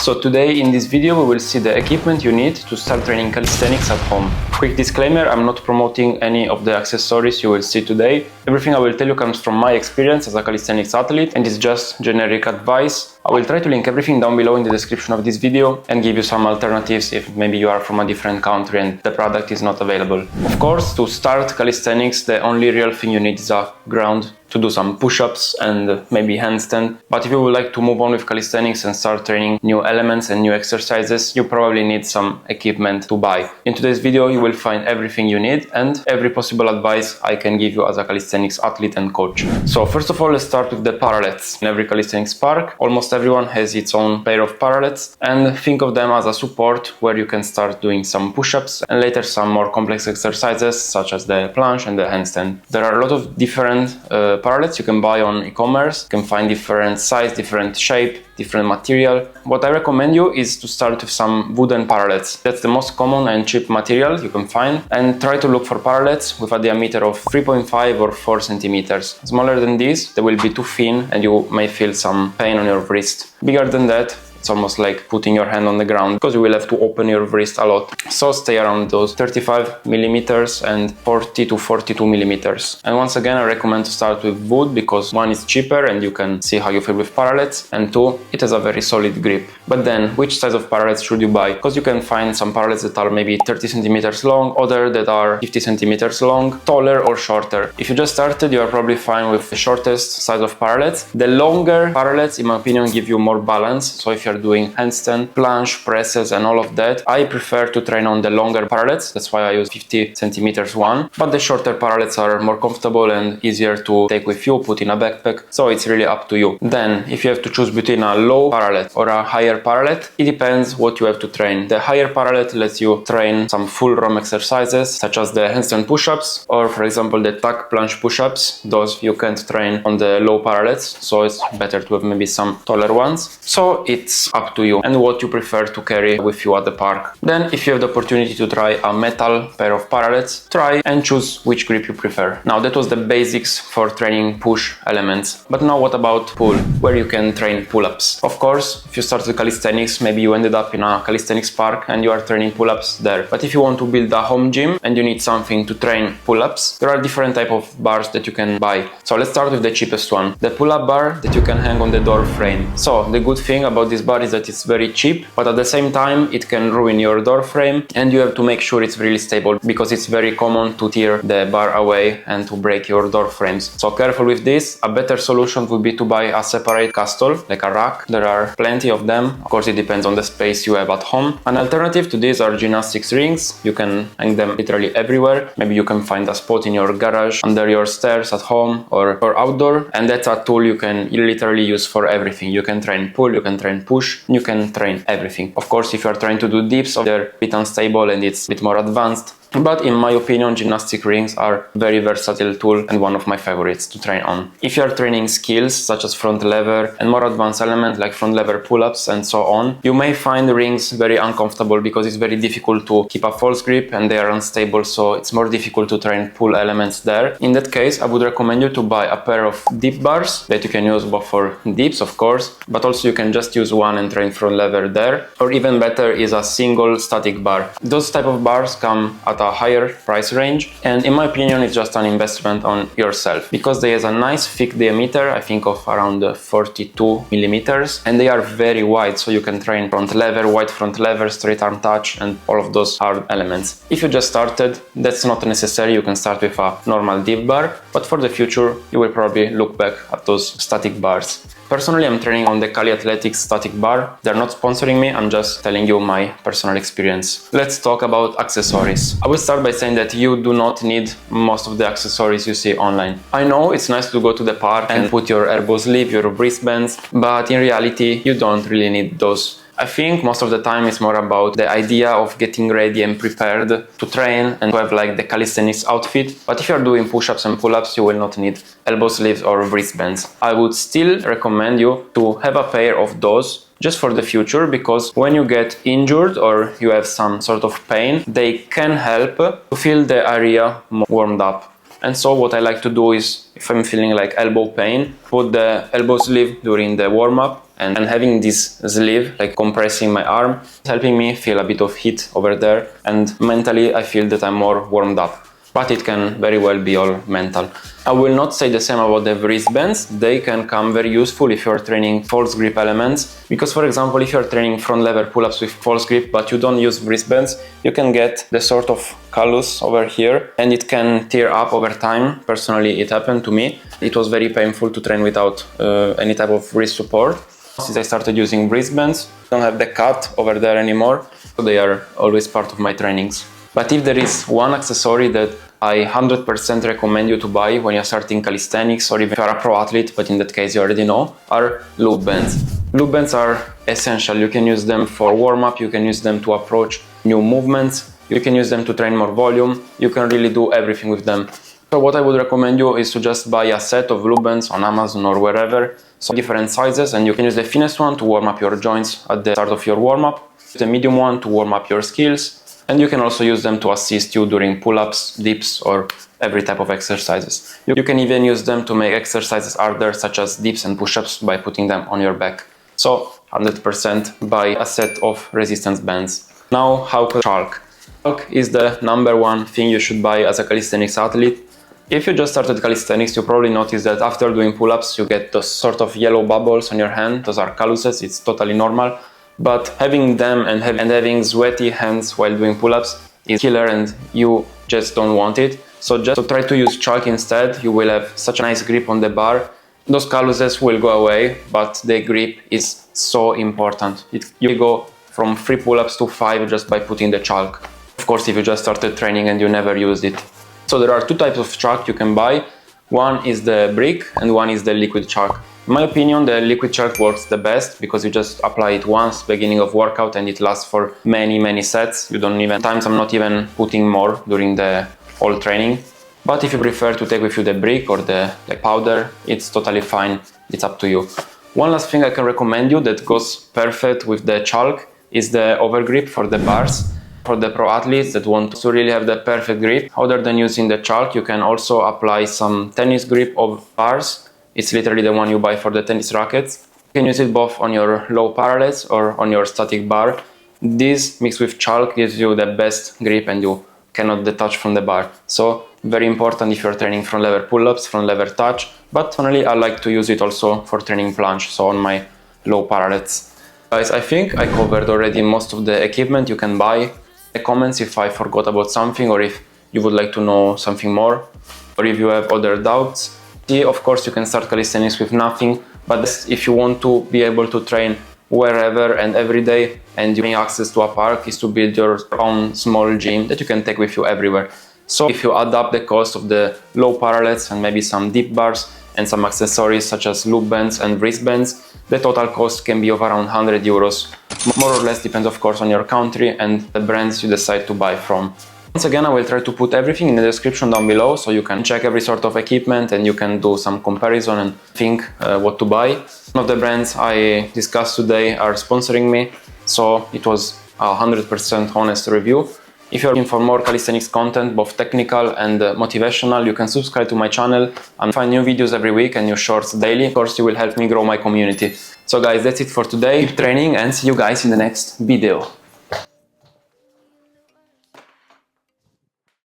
So today in this video we will see the equipment you need to start training calisthenics at home. Quick disclaimer, I'm not promoting any of the accessories you will see today. Everything I will tell you comes from my experience as a calisthenics athlete and is just generic advice. I will try to link everything down below in the description of this video and give you some alternatives if maybe you are from a different country and the product is not available. Of course, to start calisthenics, the only real thing you need is a ground to do some push-ups and maybe handstand. But if you would like to move on with calisthenics and start training new elements and new exercises, you probably need some equipment to buy. In today's video, you will find everything you need and every possible advice I can give you as a calisthenics athlete and coach. So first of all, let's start with the parallettes. In every calisthenics park, almost everyone has its own pair of parallettes, and think of them as a support where you can start doing some push-ups and later some more complex exercises such as the planche and the handstand. There are a lot of different parallettes you can buy on e-commerce. You can find different size, different shape, different material. What I recommend you is to start with some wooden parallettes. That's the most common and cheap material you can find, and try to look for parallettes with a diameter of 3.5 or 4 centimeters. Smaller than this, they will be too thin and you may feel some pain on your wrist. Bigger than that, it's almost like putting your hand on the ground because you will have to open your wrist a lot. So stay around those 35 millimeters and 40 to 42 millimeters. And once again, I recommend to start with wood because one, is cheaper and you can see how you feel with parallettes, and two, it has a very solid grip. But then, which size of parallettes should you buy? Because you can find some parallettes that are maybe 30 centimeters long, other that are 50 centimeters long, taller or shorter. If you just started, you are probably fine with the shortest size of parallettes. The longer parallettes, in my opinion, give you more balance. So if you're doing handstand, planche, presses and all of that, I prefer to train on the longer parallettes. That's why I use 50 centimeters one. But the shorter parallettes are more comfortable and easier to take with you, put in a backpack. So it's really up to you. Then, if you have to choose between a low parallette or a higher parallette, it depends what you have to train. The higher parallette lets you train some full ROM exercises, such as the handstand push-ups, or for example the tuck planche push-ups. Those you can't train on the low parallettes, so it's better to have maybe some taller ones. So it's up to you and what you prefer to carry with you at the park. Then, if you have the opportunity to try a metal pair of parallettes, try and choose which grip you prefer. Now, that was the basics for training push elements. But now what about pull, where you can train pull-ups? Of course, if you started calisthenics, maybe you ended up in a calisthenics park and you are training pull-ups there. But if you want to build a home gym and you need something to train pull-ups, there are different types of bars that you can buy. So let's start with the cheapest one, the pull-up bar that you can hang on the door frame. So the good thing about this bar is that it's very cheap, but at the same time it can ruin your door frame and you have to make sure it's really stable because it's very common to tear the bar away and to break your door frames. So careful with this. A better solution would be to buy a separate castle, like a rack. There are plenty of them. Of course, it depends on the space you have at home. An alternative to these are gymnastics rings. You can hang them literally everywhere. Maybe you can find a spot in your garage, under your stairs at home or outdoor, and that's a tool you can literally use for everything. You can train pull, you can train push, you can train everything. Of course, if you are trying to do dips, they're a bit unstable and it's a bit more advanced. But in my opinion, gymnastic rings are a very versatile tool and one of my favorites to train on. If you are training skills such as front lever and more advanced elements like front lever pull-ups and so on, you may find rings very uncomfortable because it's very difficult to keep a false grip and they are unstable, so it's more difficult to train pull elements there. In that case, I would recommend you to buy a pair of dip bars that you can use both for dips, of course, but also you can just use one and train front lever there. Or even better is a single static bar. Those type of bars come at a higher price range, and in my opinion it's just an investment on yourself because they have a nice thick diameter, I think of around 42 millimeters, and they are very wide, so you can train front lever, wide front lever, straight arm touch and all of those hard elements. If you just started, that's not necessary. You can start with a normal dip bar, but for the future you will probably look back at those static bars. Personally, I'm training on the Calisthenics static bar. They're not sponsoring me, I'm just telling you my personal experience. Let's talk about accessories. I will start by saying that you do not need most of the accessories you see online. I know it's nice to go to the park and put your elbow sleeve, your wristbands, but in reality, you don't really need those. I think most of the time it's more about the idea of getting ready and prepared to train and to have like the calisthenics outfit. But if you're doing push-ups and pull-ups, you will not need elbow sleeves or wristbands. I would still recommend you to have a pair of those just for the future, because when you get injured or you have some sort of pain, they can help to feel the area more warmed up. And so what I like to do is, if I'm feeling like elbow pain, put the elbow sleeve during the warm-up and having this sleeve, like compressing my arm, helping me feel a bit of heat over there, and mentally I feel that I'm more warmed up. But it can very well be all mental. I will not say the same about the wristbands. They can come very useful if you're training false grip elements, because for example, if you're training front lever pull-ups with false grip but you don't use wristbands, you can get the sort of callus over here and it can tear up over time. Personally, it happened to me. It was very painful to train without any type of wrist support. Since I started using wristbands, I don't have the cut over there anymore, so they are always part of my trainings. But if there is one accessory that I 100% recommend you to buy when you're starting calisthenics, or even if you're a pro athlete, but in that case you already know, are loop bands. Loop bands are essential. You can use them for warm-up, you can use them to approach new movements, you can use them to train more volume, you can really do everything with them. So what I would recommend you is to just buy a set of loop bands on Amazon or wherever, so different sizes, and you can use the thinnest one to warm up your joints at the start of your warm-up, the medium one to warm up your skills, and you can also use them to assist you during pull-ups, dips, or every type of exercises. You can even use them to make exercises harder, such as dips and push-ups, by putting them on your back. So 100% buy a set of resistance bands. Now, how could chalk? Chalk is the #1 thing you should buy as a calisthenics athlete. If you just started calisthenics, you probably noticed that after doing pull-ups, you get those sort of yellow bubbles on your hand. Those are calluses, it's totally normal. But having them and having sweaty hands while doing pull-ups is killer, and you just don't want it. So just try to use chalk instead. You will have such a nice grip on the bar. Those calluses will go away, but the grip is so important. You go from 3 pull-ups to 5 just by putting the chalk. Of course, if you just started training and you never used it. So there are 2 types of chalk you can buy. One is the brick and one is the liquid chalk. In my opinion, the liquid chalk works the best because you just apply it once beginning of workout and it lasts for many sets. You don't even, times I'm not even putting more during the whole training. But if you prefer to take with you the brick or the powder, it's totally fine. It's up to you. One last thing I can recommend you that goes perfect with the chalk is the overgrip for the bars. For the pro athletes that want to really have the perfect grip, other than using the chalk, you can also apply some tennis grip of bars. It's literally the one you buy for the tennis rackets. You can use it both on your low parallettes or on your static bar. This mixed with chalk gives you the best grip and you cannot detach from the bar. So very important if you're training front lever pull-ups, front lever touch. But finally, I like to use it also for training planche, so on my low parallettes. Guys, I think I covered already most of the equipment you can buy. Comments if I forgot about something, or if you would like to know something more, or if you have other doubts. Of course, you can start calisthenics with nothing, but if you want to be able to train wherever and every day, and having access to a park, is to build your own small gym that you can take with you everywhere. So if you add up the cost of the low parallettes and maybe some dip bars and some accessories such as loop bands and wristbands, the total cost can be of around 100 euros. More or less depends of course on your country and the brands you decide to buy from. Once again, I will try to put everything in the description down below so you can check every sort of equipment and you can do some comparison and think what to buy. Some of the brands I discussed today are sponsoring me, so it was a 100% honest review. If you're looking for more calisthenics content, both technical and motivational, you can subscribe to my channel and find new videos every week and new shorts daily. Of course, you will help me grow my community. So guys, that's it for today. Keep training and see you guys in the next video.